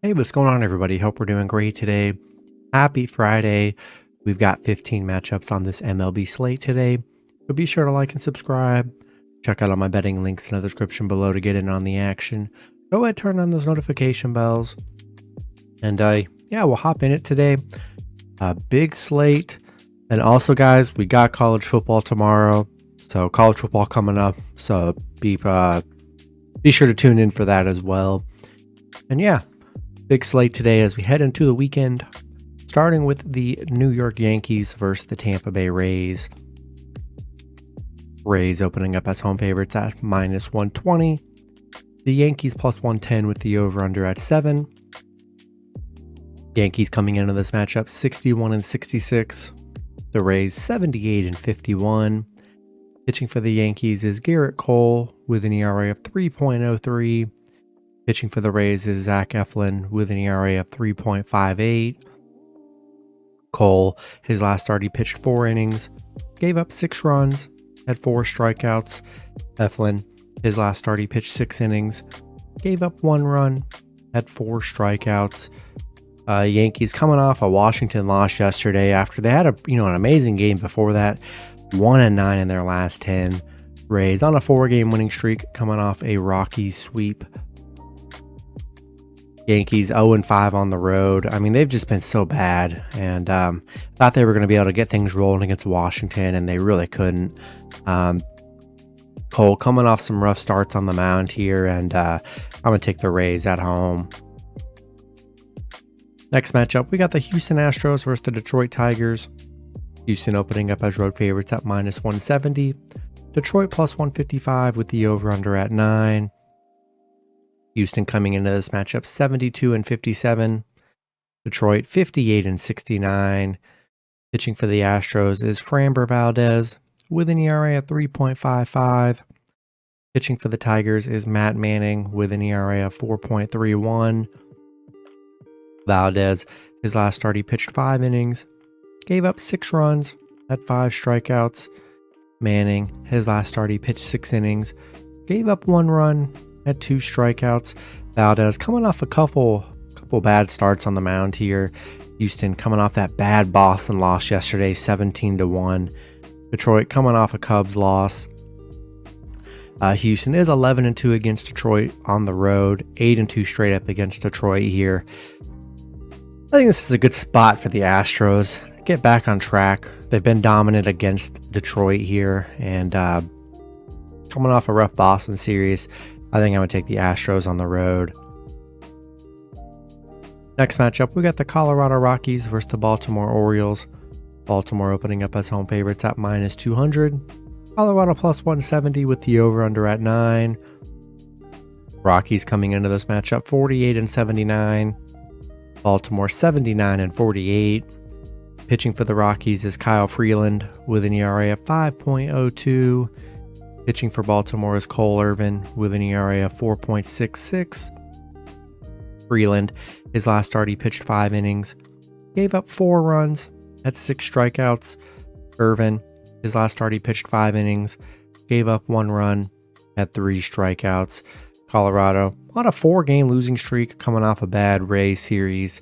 Hey, what's going on, everybody? Hope we're doing great today. Happy Friday. We've got 15 matchups on this MLB slate today. So be sure to like and subscribe. Check out all my betting links in the description below to get in on the action. Go ahead, turn on those notification bells. And yeah, we'll hop in it today. Big slate. And also, guys, we got college football tomorrow. So college football coming up. So be sure to tune in for that as well. And yeah, big slate today as we head into the weekend, starting with the New York Yankees versus the Tampa Bay Rays. Rays opening up as home favorites at -120. The Yankees +110 with the over-under at 7. Yankees coming into this matchup 61-66. The Rays 78-51. Pitching for the Yankees is Garrett Cole with an ERA of 3.03. Pitching for the Rays is Zach Eflin with an ERA of 3.58. Cole, his last start, he pitched 4 innings, gave up 6 runs, had 4 strikeouts. Eflin, his last start, he pitched 6 innings, gave up 1 run, had 4 strikeouts. Yankees coming off a Washington loss yesterday after they had an amazing game before that, 1-9 in their last 10. Rays on a 4-game winning streak, coming off a Rockies sweep. Yankees 0-5 on the road. I mean, they've just been so bad, and thought they were going to be able to get things rolling against Washington, and they really couldn't. Cole coming off some rough starts on the mound here, and I'm going to take the Rays at home. Next matchup, we got the Houston Astros versus the Detroit Tigers. Houston opening up as road favorites at -170. Detroit +155 with the over-under at 9. Houston coming into this matchup 72-57. Detroit 58-69. Pitching for the Astros is Framber Valdez with an ERA of 3.55. Pitching for the Tigers is Matt Manning with an ERA of 4.31. Valdez, his last start, he pitched 5 innings, gave up 6 runs, had 5 strikeouts. Manning, his last start, he pitched 6 innings, gave up 1 run, had 2 strikeouts. Valdez coming off a couple bad starts on the mound here. Houston coming off that bad Boston loss yesterday, 17-1. Detroit coming off a Cubs loss. Houston is 11-2 against Detroit on the road, 8-2 straight up against Detroit here. I think this is a good spot for the Astros. Get back on track. They've been dominant against Detroit here, and coming off a rough Boston series, I think I'm going to take the Astros on the road. Next matchup, we got the Colorado Rockies versus the Baltimore Orioles. Baltimore opening up as home favorites at -200. Colorado +170 with the over-under at 9. Rockies coming into this matchup 48-79. Baltimore 79-48. Pitching for the Rockies is Kyle Freeland with an ERA of 5.02. Pitching for Baltimore is Cole Irvin with an ERA of 4.66. Freeland, his last start, he pitched 5 innings, gave up 4 runs, had 6 strikeouts. Irvin, his last start, he pitched 5 innings, gave up 1 run, had 3 strikeouts. Colorado on a 4-game losing streak, coming off a bad Rays series.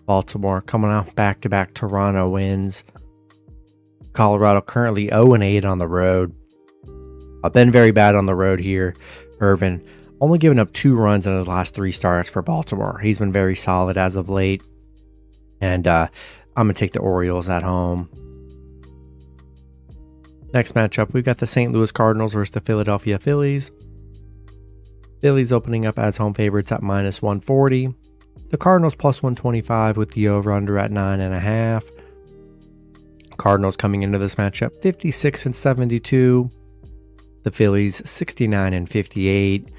Baltimore coming off back-to-back Toronto wins. Colorado currently 0-8 on the road. Been very bad on the road here. Irvin only giving up 2 runs in his last 3 starts for Baltimore. He's been very solid as of late. And I'm going to take the Orioles at home. Next matchup, we've got the St. Louis Cardinals versus the Philadelphia Phillies. Phillies opening up as home favorites at -140. The Cardinals +125 with the over-under at 9.5. Cardinals coming into this matchup 56-72. The Phillies 69-58.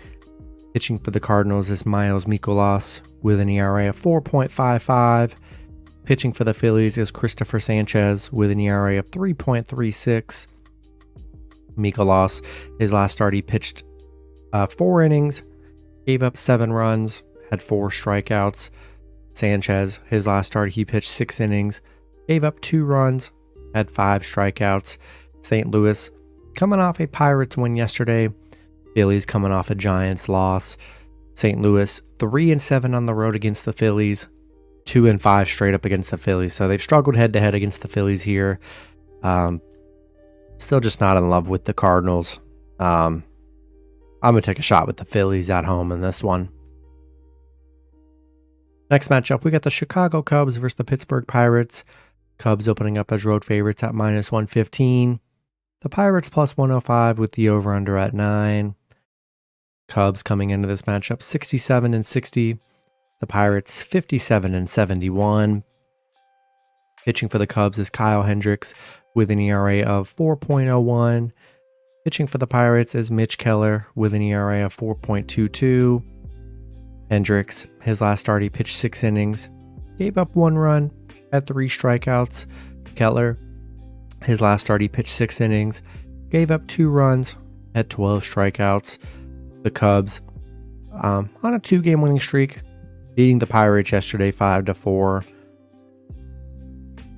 Pitching for the Cardinals is Miles Mikolas with an ERA of 4.55. Pitching for the Phillies is Christopher Sanchez with an ERA of 3.36. Mikolas, his last start, he pitched 4 innings, gave up 7 runs, had 4 strikeouts. Sanchez, his last start, he pitched 6 innings, gave up 2 runs, had 5 strikeouts. St. Louis coming off a Pirates win yesterday. Phillies coming off a Giants loss. St. Louis 3-7 on the road against the Phillies, 2-5 straight up against the Phillies. So they've struggled head to head against the Phillies here. Still just not in love with the Cardinals. I'm gonna take a shot with the Phillies at home in this one. Next matchup, we got the Chicago Cubs versus the Pittsburgh Pirates. Cubs opening up as road favorites at -115. The Pirates +105 with the over-under at 9. Cubs coming into this matchup 67-60. The Pirates 57-71. Pitching for the Cubs is Kyle Hendricks with an ERA of 4.01. Pitching for the Pirates is Mitch Keller with an ERA of 4.22. Hendricks, his last start, he pitched 6 innings, gave up 1 run, had 3 strikeouts. Keller, his last start, he pitched 6 innings, gave up 2 runs, had 12 strikeouts. The Cubs, on a 2-game winning streak, beating the Pirates yesterday 5-4.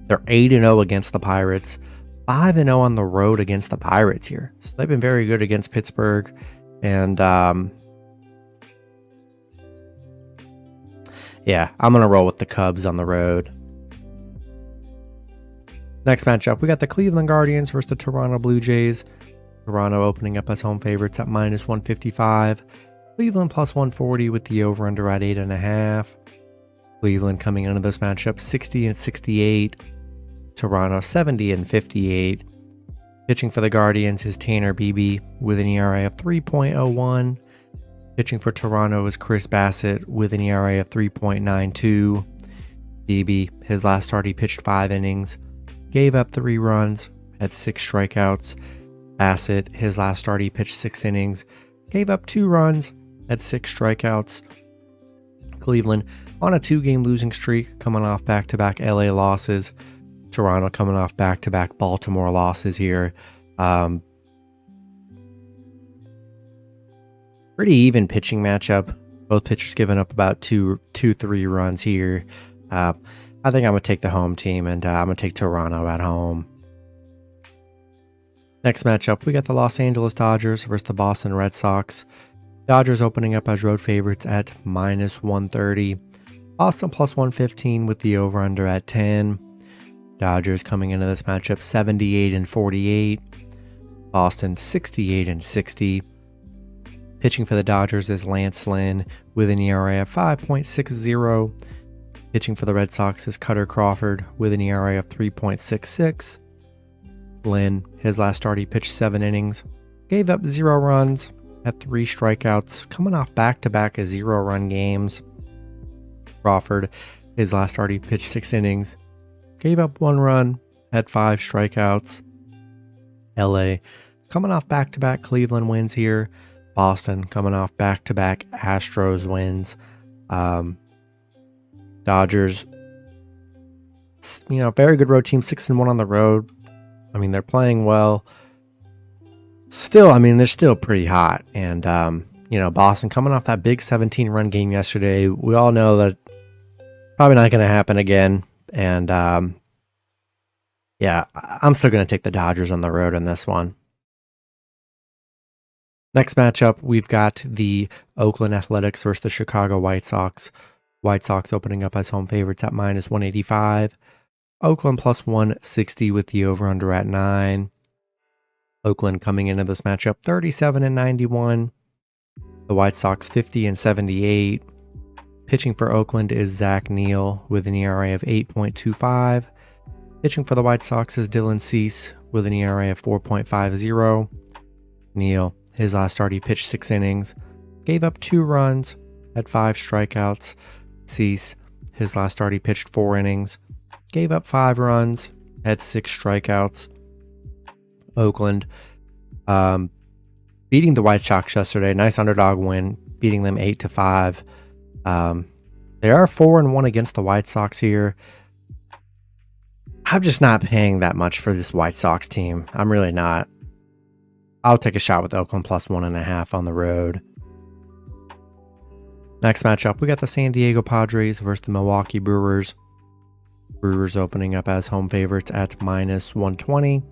They're 8-0 against the Pirates, 5-0 on the road against the Pirates here. So they've been very good against Pittsburgh, and yeah, I'm going to roll with the Cubs on the road. Next matchup, we got the Cleveland Guardians versus the Toronto Blue Jays. Toronto opening up as home favorites at -155. Cleveland +140 with the over-under at 8.5. Cleveland coming into this matchup 60-68. Toronto 70-58. Pitching for the Guardians is Tanner Beebe with an ERA of 3.01. Pitching for Toronto is Chris Bassett with an ERA of 3.92. Beebe, his last start, he pitched 5 innings, gave up 3 runs, had 6 strikeouts. Bassett, his last start, he pitched 6 innings, gave up 2 runs, had 6 strikeouts. Cleveland on a 2-game losing streak, coming off back-to-back LA losses. Toronto coming off back-to-back Baltimore losses here. Pretty even pitching matchup. Both pitchers giving up about 3 runs here. I think I'm going to take the home team, and I'm going to take Toronto at home. Next matchup, we got the Los Angeles Dodgers versus the Boston Red Sox. Dodgers opening up as road favorites at -130. Boston +115 with the over-under at 10. Dodgers coming into this matchup 78-48. Boston 68-60. Pitching for the Dodgers is Lance Lynn with an ERA of 5.60. Pitching for the Red Sox is Cutter Crawford with an ERA of 3.66. Lynn, his last start, he pitched 7 innings, gave up 0 runs, had 3 strikeouts, coming off back-to-back 0-run games. Crawford, his last start, he pitched 6 innings, gave up 1 run, had 5 strikeouts. LA, coming off back-to-back Cleveland wins here. Boston coming off back-to-back Astros wins. Dodgers, very good road team, 6-1 on the road. I mean, they're playing well. Still, they're still pretty hot. And, Boston coming off that big 17-run game yesterday. We all know that probably not going to happen again. And, yeah, I'm still going to take the Dodgers on the road in this one. Next matchup, we've got the Oakland Athletics versus the Chicago White Sox. White Sox opening up as home favorites at -185. Oakland +160 with the over-under at 9. Oakland coming into this matchup 37-91. The White Sox 50-78. Pitching for Oakland is Zach Neal with an ERA of 8.25. Pitching for the White Sox is Dylan Cease with an ERA of 4.50. Neal, his last start, he pitched 6 innings, gave up 2 runs, had 5 strikeouts. Cease, his last start, he pitched 4 innings, gave up 5 runs, had 6 strikeouts. Oakland beating the White Sox yesterday. Nice underdog win, beating them 8-5. They are 4-1 against the White Sox here. I'm just not paying that much for this White Sox team. I'm really not. I'll take a shot with Oakland +1.5 on the road. Next matchup, we got the San Diego Padres versus the Milwaukee Brewers. Brewers opening up as home favorites at -120.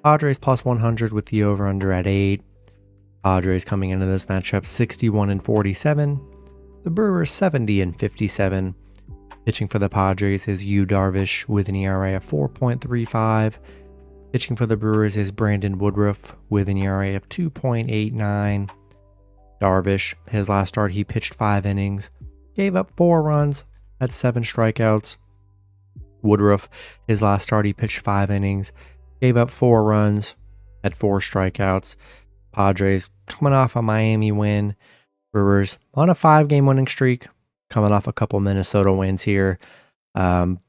Padres +100 with the over-under at 8. Padres coming into this matchup 61-47. The Brewers 70 and 57. Pitching for the Padres is Yu Darvish with an ERA of 4.35. Pitching for the Brewers is Brandon Woodruff with an ERA of 2.89. Darvish, his last start, he pitched 5 innings, gave up 4 runs, had 7 strikeouts. Woodruff, his last start, he pitched 5 innings, gave up 4 runs, had 4 strikeouts. Padres coming off a Miami win. Brewers on a 5-game winning streak, coming off a couple Minnesota wins here. Pretty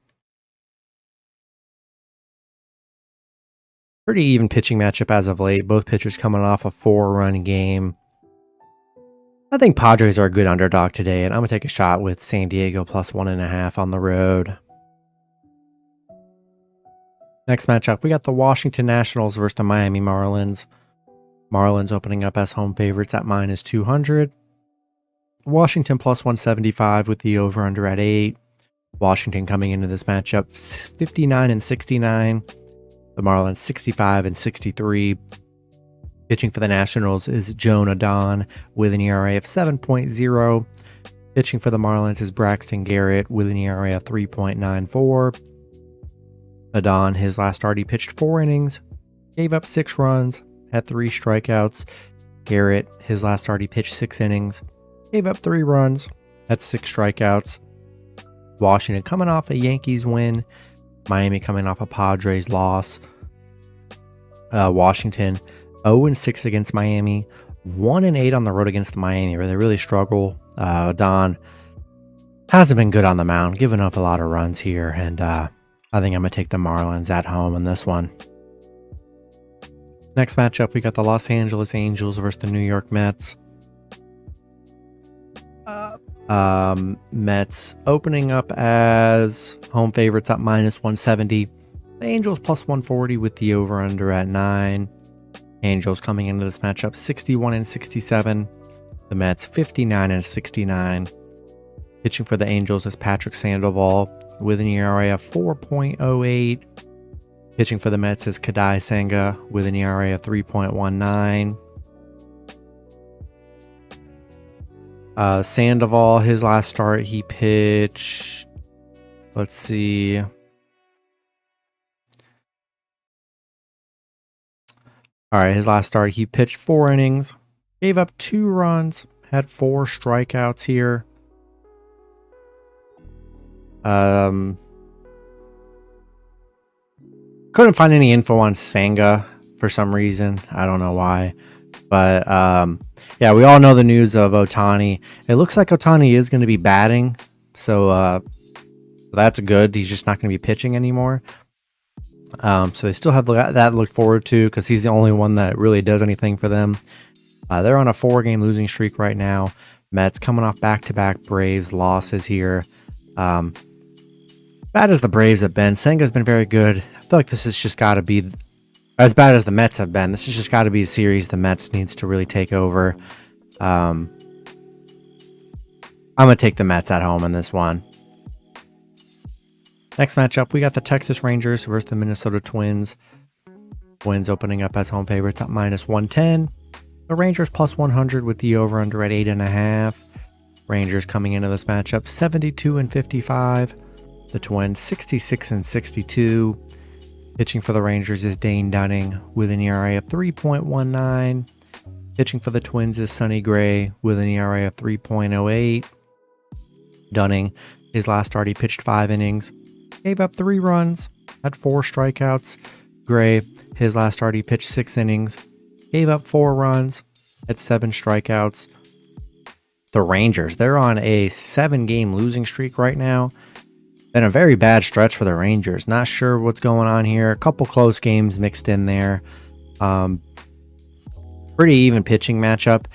even pitching matchup as of late. Both pitchers coming off a 4-run game. I think Padres are a good underdog today, and I'm going to take a shot with San Diego plus 1.5 on the road. Next matchup, we got the Washington Nationals versus the Miami Marlins. Marlins opening up as home favorites at minus 200. Washington plus 175 with the over-under at 8. Washington coming into this matchup 59 and 69. The Marlins 65 and 63. Pitching for the Nationals is Jonah Don with an ERA of 7.0. Pitching for the Marlins is Braxton Garrett with an ERA of 3.94. Adon, his last start, he pitched 4 innings, gave up 6 runs, had 3 strikeouts. Garrett, his last start, he pitched 6 innings, gave up 3 runs, had 6 strikeouts. Washington coming off a Yankees win. Miami coming off a Padres loss. Washington 0-6 against Miami. 1-8 on the road against Miami, where they really struggle. Don hasn't been good on the mound, giving up a lot of runs here, and I think I'm going to take the Marlins at home in this one. Next matchup, we got the Los Angeles Angels versus the New York Mets. Mets opening up as home favorites at minus 170. The Angels plus 140 with the over-under at 9. Angels coming into this matchup 61 and 67. The Mets 59 and 69. Pitching for the Angels is Patrick Sandoval with an ERA of 4.08. Pitching for the Mets is Kadai Senga with an ERA of 3.19. Sandoval, his last start, he pitched, let's see. All right, his last start, he pitched 4 innings, gave up 2 runs, had 4 strikeouts here. Couldn't find any info on Senga for some reason. I don't know why. But yeah, we all know the news of Ohtani. It looks like Ohtani is going to be batting. So that's good. He's just not going to be pitching anymore. So they still have that to look forward to because he's the only one that really does anything for them. They're on a 4-game losing streak right now. Mets coming off back-to-back Braves losses here. Bad as the Braves have been, Senga's been very good. I feel like this has just got to be, as bad as the Mets have been, this has just got to be a series the Mets needs to really take over. I'm going to take the Mets at home in this one. Next matchup, we got the Texas Rangers versus the Minnesota Twins. Twins opening up as home favorites at minus 110. The Rangers plus 100 with the over-under at 8.5. Rangers coming into this matchup 72 and 55. The Twins 66 and 62. Pitching for the Rangers is Dane Dunning with an ERA of 3.19. Pitching for the Twins is Sonny Gray with an ERA of 3.08. Dunning, his last start, he pitched 5 innings, gave up 3 runs, had 4 strikeouts. Gray, his last start, he pitched 6 innings, gave up 4 runs, had 7 strikeouts. The Rangers, they're on a 7-game losing streak right now. Been a very bad stretch for the Rangers. Not sure what's going on here. A couple close games mixed in there. Pretty even pitching matchup.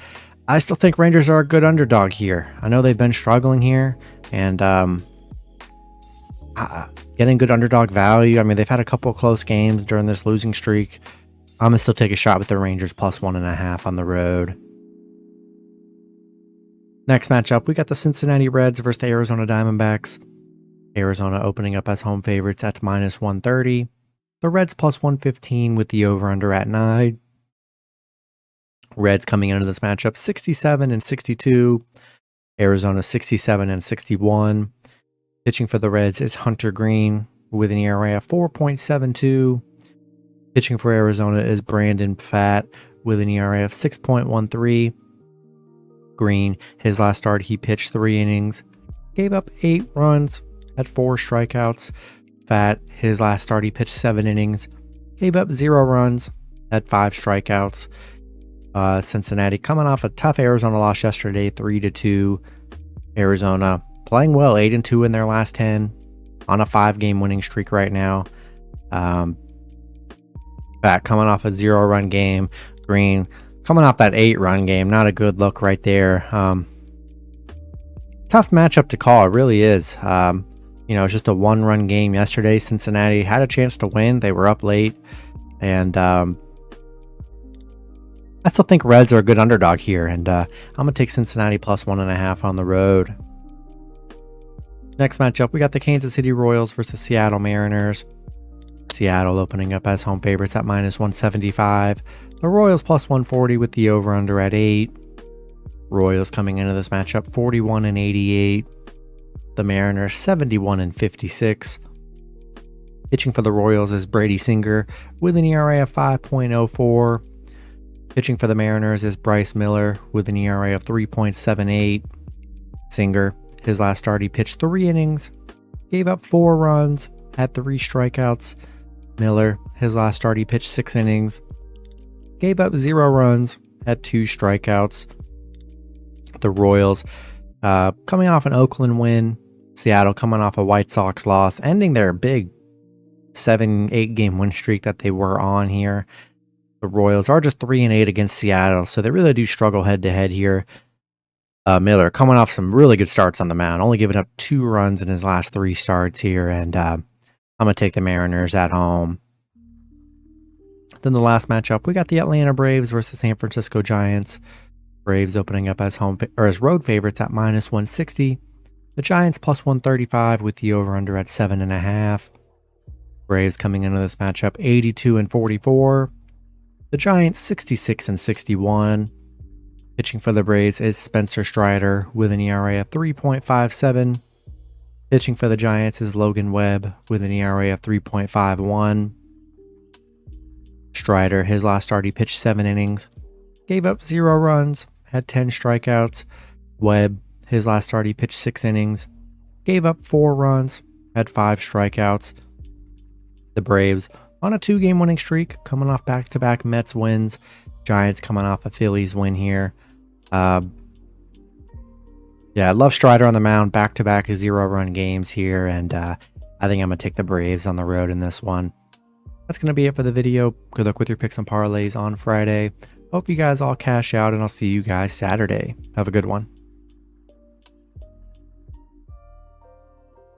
I still think Rangers are a good underdog here. I know they've been struggling here, and getting good underdog value. I mean, they've had a couple close games during this losing streak. I'm going to still take a shot with the Rangers plus 1.5 on the road. Next matchup, we got the Cincinnati Reds versus the Arizona Diamondbacks. Arizona opening up as home favorites at minus 130. The Reds plus 115 with the over-under at 9. Reds coming into this matchup 67 and 62. Arizona 67 and 61. Pitching for the Reds is Hunter Green with an ERA of 4.72. Pitching for Arizona is Brandon Pfaadt with an ERA of 6.13. Green, his last start, he pitched 3 innings, gave up 8 runs, had 4 strikeouts. Pfaadt, his last start, he pitched 7 innings, gave up 0 runs, had 5 strikeouts. Cincinnati coming off a tough Arizona loss yesterday, 3-2. Arizona playing well, 8-2 in their last 10, on a 5-game winning streak right now. Pfaadt coming off a 0-run game. Green coming off that 8-run game. Not a good look right there. Tough matchup to call. It really is. It's just a 1-run game yesterday. Cincinnati had a chance to win. They were up late. And I still think Reds are a good underdog here. And I'm going to take Cincinnati plus 1.5 on the road. Next matchup, we got the Kansas City Royals versus Seattle Mariners. Seattle opening up as home favorites at minus 175. The Royals plus 140 with the over-under at 8. Royals coming into this matchup 41 and 88. The Mariners 71 and 56. Pitching for the Royals is Brady Singer with an ERA of 5.04. Pitching for the Mariners is Bryce Miller with an ERA of 3.78. Singer, his last start, he pitched 3 innings, gave up 4 runs, had 3 strikeouts. Miller, his last start, he pitched 6 innings, gave up 0 runs, had 2 strikeouts. The Royals coming off an Oakland win. Seattle coming off a White Sox loss, ending their big 7-8 game win streak that they were on here. The Royals are just 3-8 against Seattle, so they really do struggle head to head here. Miller coming off some really good starts on the mound, only giving up 2 runs in his last 3 starts here, and I'm going to take the Mariners at home. Then the last matchup, we got the Atlanta Braves versus San Francisco Giants. Braves opening up as road favorites at minus 160. The Giants plus 135 with the over-under at 7.5. Braves coming into this matchup 82 and 44. The Giants 66 and 61. Pitching for the Braves is Spencer Strider with an ERA of 3.57. Pitching for the Giants is Logan Webb with an ERA of 3.51. Strider, his last start, he pitched 7 innings, gave up 0 runs, had 10 strikeouts. Webb, his last start, he pitched 6 innings, gave up 4 runs, had 5 strikeouts. The Braves on a 2-game winning streak, coming off back-to-back Mets wins. Giants coming off a Phillies win here. I love Strider on the mound, back-to-back 0-run games here, and I think I'm going to take the Braves on the road in this one. That's going to be it for the video. Good luck with your picks and parlays on Friday. Hope you guys all cash out, and I'll see you guys Saturday. Have a good one.